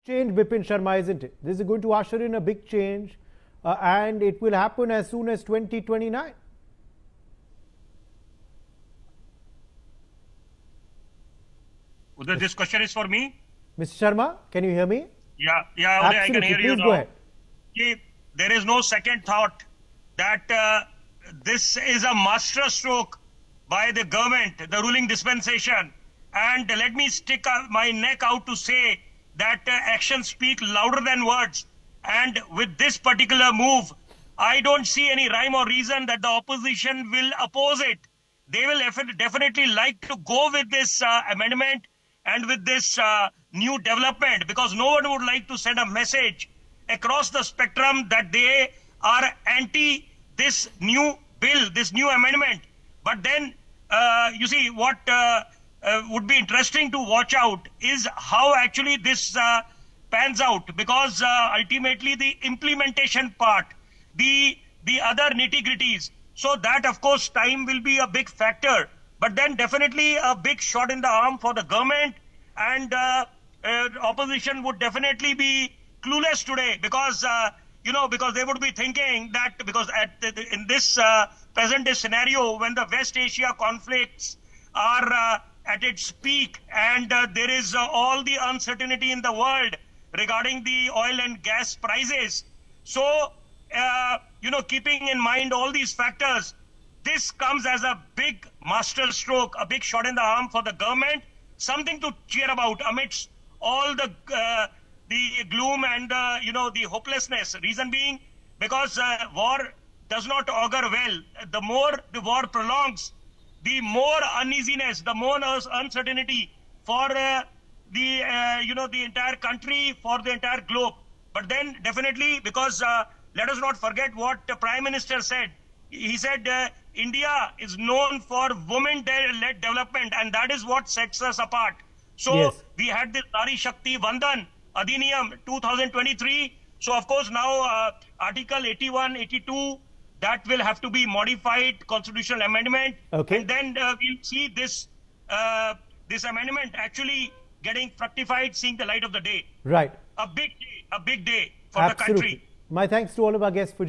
change, Bipin Sharma, isn't it? This is going to usher in a big change, and it will happen as soon as 2029. Uday, this question is for me. Mr. Sharma, can you hear me? Yeah, Uday, I can hear you Please now. go ahead. There is no second thought that this is a masterstroke by the government, the ruling dispensation. And let me stick my neck out to say that actions speak louder than words. And with this particular move, I don't see any rhyme or reason that the opposition will oppose it. They will definitely like to go with this amendment and with this new development, because no one would like to send a message across the spectrum that they are anti this new bill, this new amendment. But then, you see, what would be interesting to watch out is how actually this pans out, because ultimately the implementation part, the other nitty-gritties, so that of course time will be a big factor, but then definitely a big shot in the arm for the government, and opposition would definitely be clueless today, because because they would be thinking that because in this present day scenario, when the West Asia conflicts are at its peak, and there is all the uncertainty in the world regarding the oil and gas prices. So, keeping in mind all these factors, this comes as a big masterstroke, a big shot in the arm for the government, something to cheer about amidst all the gloom and the hopelessness. Reason being, because war does not augur well. The more the war prolongs, the more uneasiness, the more uncertainty for the entire country, for the entire globe. But then definitely, because let us not forget what the Prime Minister said. He said India is known for women-led development, and that is what sets us apart. So yes, we had this Nari Shakti Vandan Adhiniyam 2023. So of course now Article 81, 82, that will have to be modified, constitutional amendment. Okay. And then we'll see this this amendment actually getting fructified, seeing the light of the day. Right. A big day for Absolutely. the country. My thanks to all of our guests for joining.